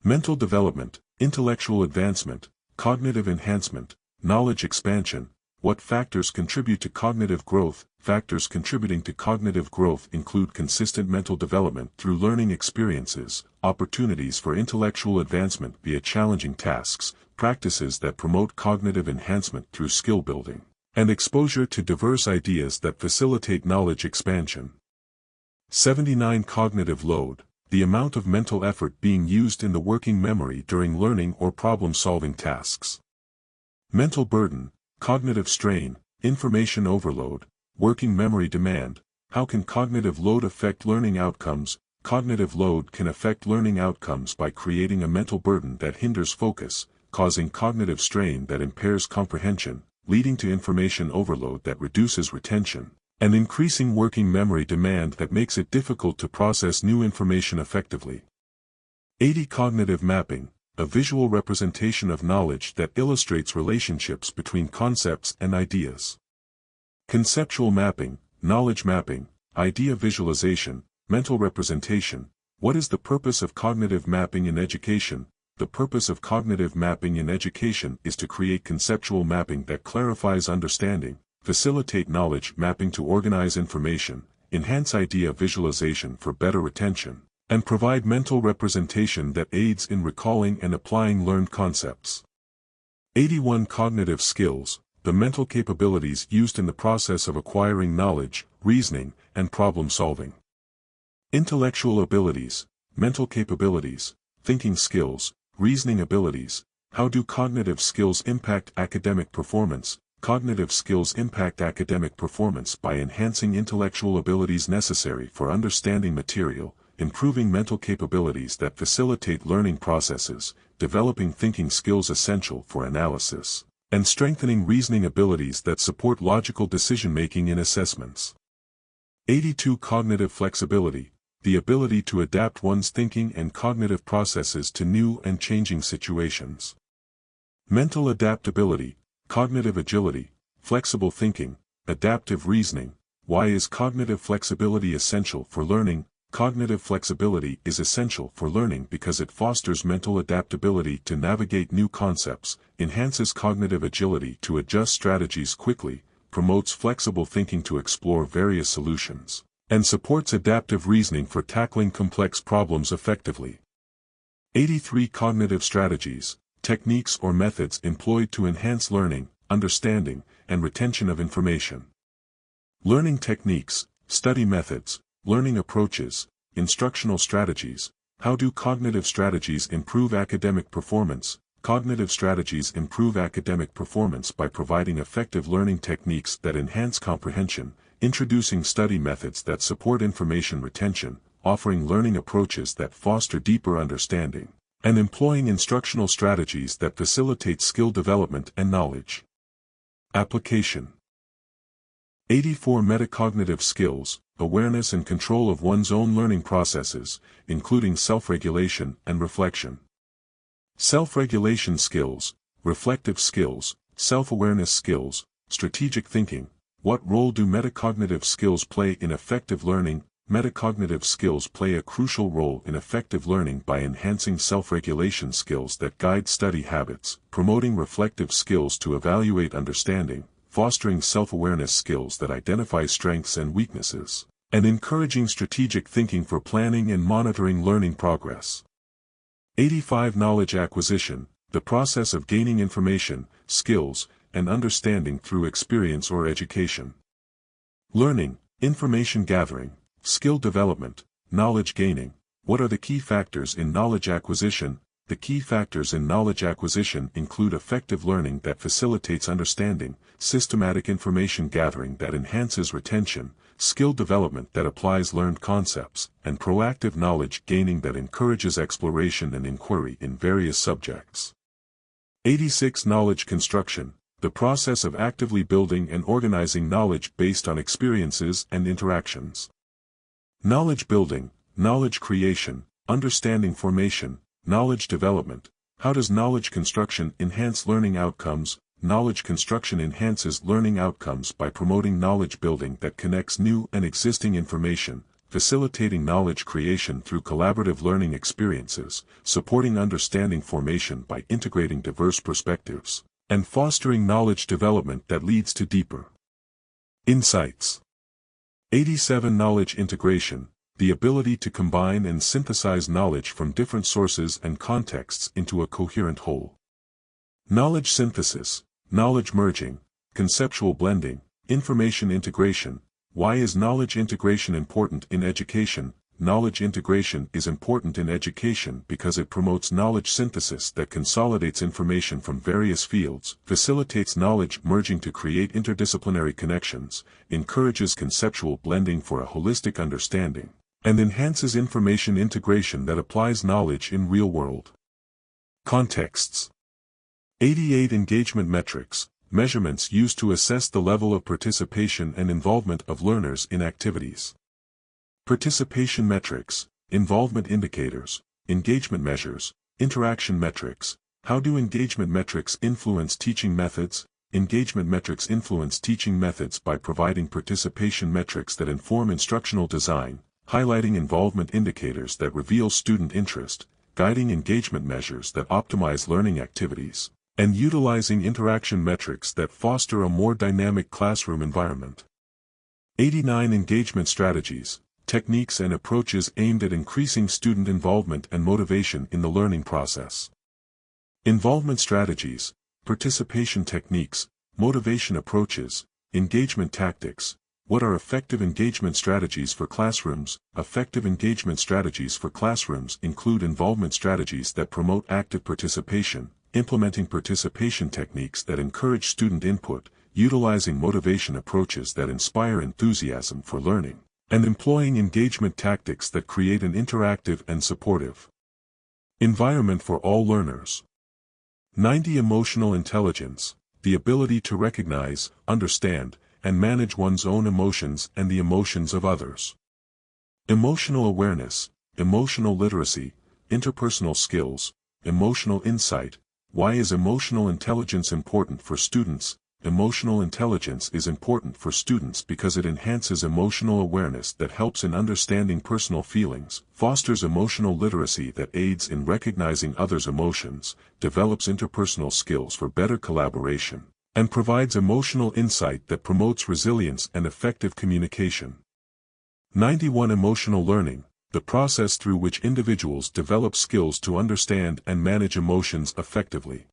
Mental development, intellectual advancement, cognitive enhancement, knowledge expansion. What factors contribute to cognitive growth? Factors contributing to cognitive growth include consistent mental development through learning experiences, opportunities for intellectual advancement via challenging tasks, practices that promote cognitive enhancement through skill building, and exposure to diverse ideas that facilitate knowledge expansion. 79 Cognitive load, the amount of mental effort being used in the working memory during learning or problem-solving tasks. Mental burden, cognitive strain, information overload, working memory demand. How can cognitive load affect learning outcomes? Cognitive load can affect learning outcomes by creating a mental burden that hinders focus, causing cognitive strain that impairs comprehension, leading to information overload that reduces retention, and increasing working memory demand that makes it difficult to process new information effectively. 80 Cognitive mapping, a visual representation of knowledge that illustrates relationships between concepts and ideas. Conceptual mapping, knowledge mapping, idea visualization, mental representation. What is the purpose of cognitive mapping in education? The purpose of cognitive mapping in education is to create conceptual mapping that clarifies understanding, facilitate knowledge mapping to organize information, enhance idea visualization for better retention, and provide mental representation that aids in recalling and applying learned concepts. 81 Cognitive skills, the mental capabilities used in the process of acquiring knowledge, reasoning, and problem-solving. Intellectual abilities, mental capabilities, thinking skills, reasoning abilities. How do cognitive skills impact academic performance? Cognitive skills impact academic performance by enhancing intellectual abilities necessary for understanding material, improving mental capabilities that facilitate learning processes, developing thinking skills essential for analysis, and strengthening reasoning abilities that support logical decision-making in assessments. 82. Cognitive flexibility, the ability to adapt one's thinking and cognitive processes to new and changing situations. Mental adaptability, cognitive agility, flexible thinking, adaptive reasoning. Why is cognitive flexibility essential for learning? Cognitive flexibility is essential for learning because it fosters mental adaptability to navigate new concepts, enhances cognitive agility to adjust strategies quickly, promotes flexible thinking to explore various solutions, and supports adaptive reasoning for tackling complex problems effectively. 83. Cognitive strategies, techniques or methods employed to enhance learning, understanding, and retention of information. Learning techniques, study methods, learning approaches, instructional strategies. How do cognitive strategies improve academic performance? Cognitive strategies improve academic performance by providing effective learning techniques that enhance comprehension, introducing study methods that support information retention, offering learning approaches that foster deeper understanding, and employing instructional strategies that facilitate skill development and knowledge application. 84. Metacognitive skills, awareness and control of one's own learning processes, including self-regulation and reflection. Self-regulation skills, reflective skills, self-awareness skills, strategic thinking. What role do metacognitive skills play in effective learning? Metacognitive skills play a crucial role in effective learning by enhancing self-regulation skills that guide study habits, promoting reflective skills to evaluate understanding, fostering self-awareness skills that identify strengths and weaknesses, and encouraging strategic thinking for planning and monitoring learning progress. 85. Knowledge acquisition, the process of gaining information, skills, and understanding through experience or education. Learning, information gathering, skill development, knowledge gaining. What are the key factors in knowledge acquisition? The key factors in knowledge acquisition include effective learning that facilitates understanding, systematic information gathering that enhances retention, skill development that applies learned concepts, and proactive knowledge gaining that encourages exploration and inquiry in various subjects. 86. Knowledge construction, the process of actively building and organizing knowledge based on experiences and interactions. Knowledge building, knowledge creation, understanding formation, knowledge development. How does knowledge construction enhance learning outcomes? Knowledge construction enhances learning outcomes by promoting knowledge building that connects new and existing information, facilitating knowledge creation through collaborative learning experiences, supporting understanding formation by integrating diverse perspectives, and fostering knowledge development that leads to deeper insights. 87. Knowledge integration, the ability to combine and synthesize knowledge from different sources and contexts into a coherent whole. Knowledge synthesis, knowledge merging, conceptual blending, information integration. Why is knowledge integration important in education? Knowledge integration is important in education because it promotes knowledge synthesis that consolidates information from various fields, facilitates knowledge merging to create interdisciplinary connections, encourages conceptual blending for a holistic understanding, and enhances information integration that applies knowledge in real-world contexts. 88. Engagement metrics, measurements used to assess the level of participation and involvement of learners in activities. Participation metrics, involvement indicators, engagement measures, interaction metrics. How do engagement metrics influence teaching methods? Engagement metrics influence teaching methods by providing participation metrics that inform instructional design, highlighting involvement indicators that reveal student interest, guiding engagement measures that optimize learning activities, and utilizing interaction metrics that foster a more dynamic classroom environment. 89. Engagement strategies, techniques and approaches aimed at increasing student involvement and motivation in the learning process. Involvement strategies, participation techniques, motivation approaches, engagement tactics. What are effective engagement strategies for classrooms? Effective engagement strategies for classrooms include involvement strategies that promote active participation, implementing participation techniques that encourage student input, utilizing motivation approaches that inspire enthusiasm for learning, and employing engagement tactics that create an interactive and supportive environment for all learners. 90. Emotional intelligence, the ability to recognize, understand, and manage one's own emotions and the emotions of others. Emotional awareness, emotional literacy, interpersonal skills, emotional insight. Why is emotional intelligence important for students? Emotional intelligence is important for students because it enhances emotional awareness that helps in understanding personal feelings, fosters emotional literacy that aids in recognizing others' emotions, develops interpersonal skills for better collaboration, and provides emotional insight that promotes resilience and effective communication. 91. Emotional learning, the process through which individuals develop skills to understand and manage emotions effectively.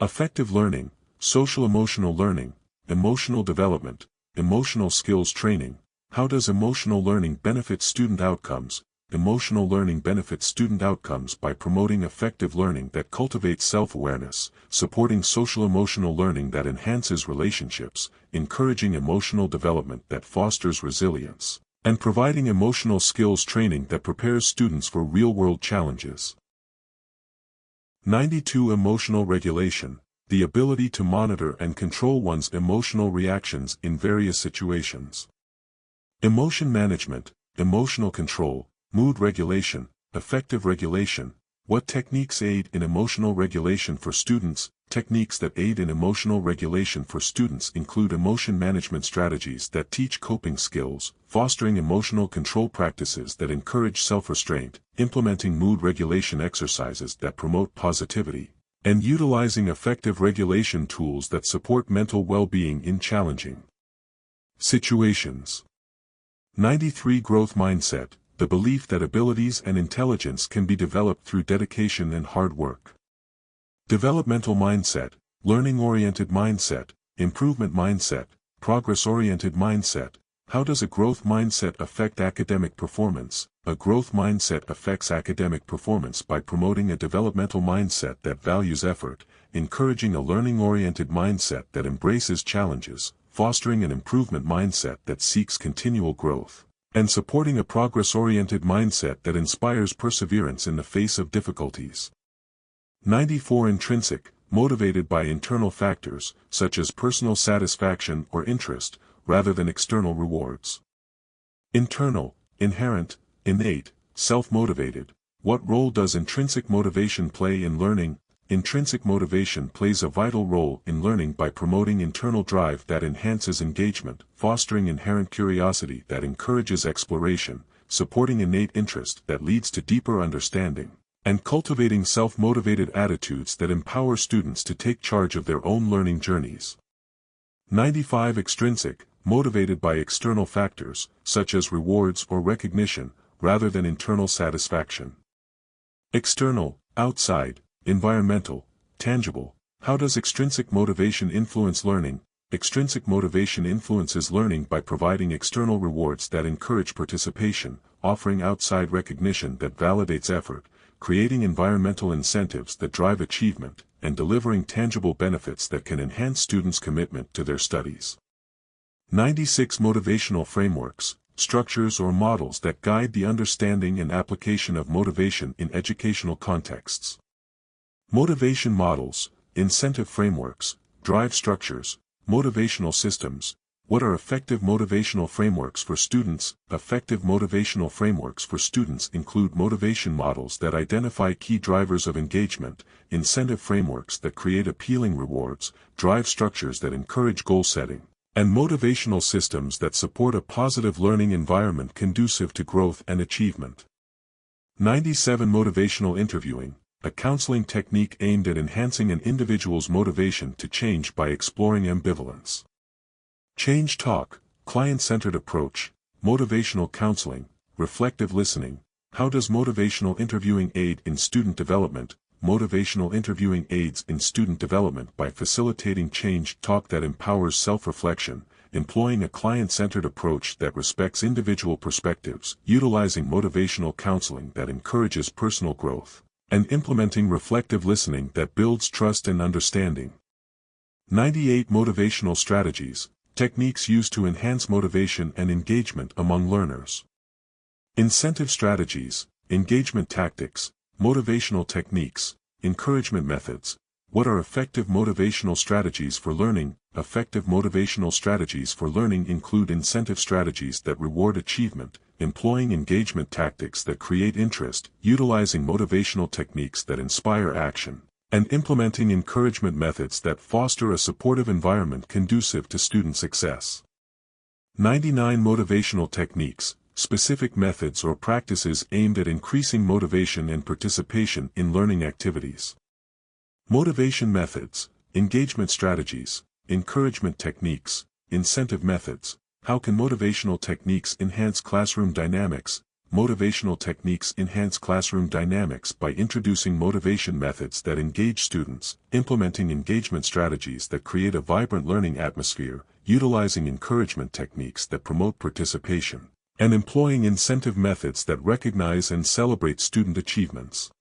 Effective learning, social emotional learning, emotional development, emotional skills training. How does emotional learning benefit student outcomes? Emotional learning benefits student outcomes by promoting effective learning that cultivates self-awareness, supporting social emotional learning that enhances relationships, encouraging emotional development that fosters resilience, and providing emotional skills training that prepares students for real-world challenges. 92. Emotional regulation, the ability to monitor and control one's emotional reactions in various situations. Emotion management, emotional control, mood regulation, effective regulation. What techniques aid in emotional regulation for students? Techniques that aid in emotional regulation for students include emotion management strategies that teach coping skills, fostering emotional control practices that encourage self-restraint, implementing mood regulation exercises that promote positivity, and utilizing effective regulation tools that support mental well-being in challenging situations. 93. Growth mindset, the belief that abilities and intelligence can be developed through dedication and hard work. Developmental mindset, learning-oriented mindset, improvement mindset, progress-oriented mindset. How does a growth mindset affect academic performance? A growth mindset affects academic performance by promoting a developmental mindset that values effort, encouraging a learning-oriented mindset that embraces challenges, fostering an improvement mindset that seeks continual growth, and supporting a progress-oriented mindset that inspires perseverance in the face of difficulties. 94. Intrinsic, motivated by internal factors, such as personal satisfaction or interest, rather than external rewards. Internal, inherent, innate, self-motivated. What role does intrinsic motivation play in learning? Intrinsic motivation plays a vital role in learning by promoting internal drive that enhances engagement, fostering inherent curiosity that encourages exploration, supporting innate interest that leads to deeper understanding, and cultivating self-motivated attitudes that empower students to take charge of their own learning journeys. 95. Extrinsic, motivated by external factors, such as rewards or recognition, rather than internal satisfaction. External, outside, environmental, tangible. How does extrinsic motivation influence learning? Extrinsic motivation influences learning by providing external rewards that encourage participation, offering outside recognition that validates effort, creating environmental incentives that drive achievement, and delivering tangible benefits that can enhance students' commitment to their studies. 96. Motivational frameworks, structures or models that guide the understanding and application of motivation in educational contexts. Motivation models, incentive frameworks, drive structures, motivational systems. What are effective motivational frameworks for students? Effective motivational frameworks for students include motivation models that identify key drivers of engagement, incentive frameworks that create appealing rewards, drive structures that encourage goal setting, and motivational systems that support a positive learning environment conducive to growth and achievement. 97. Motivational interviewing, a counseling technique aimed at enhancing an individual's motivation to change by exploring ambivalence. Change talk, client-centered approach, motivational counseling, reflective listening. How does motivational interviewing aid in student development? motivational interviewing aids in student development by facilitating change talk that empowers self-reflection, employing a client-centered approach that respects individual perspectives, utilizing motivational counseling that encourages personal growth, and implementing reflective listening that builds trust and understanding. 98 Motivational strategies, techniques used to enhance motivation and engagement among learners. Incentive strategies, engagement tactics, motivational techniques, encouragement methods. What are effective motivational strategies for learning? Effective motivational strategies for learning include incentive strategies that reward achievement, employing engagement tactics that create interest, utilizing motivational techniques that inspire action, and implementing encouragement methods that foster a supportive environment conducive to student success. 99 Motivational techniques, specific methods or practices aimed at increasing motivation and participation in learning activities. Motivation methods, engagement strategies, encouragement techniques, incentive methods. How can motivational techniques enhance classroom dynamics? Motivational techniques enhance classroom dynamics by introducing motivation methods that engage students, implementing engagement strategies that create a vibrant learning atmosphere, utilizing encouragement techniques that promote participation, and employing incentive methods that recognize and celebrate student achievements.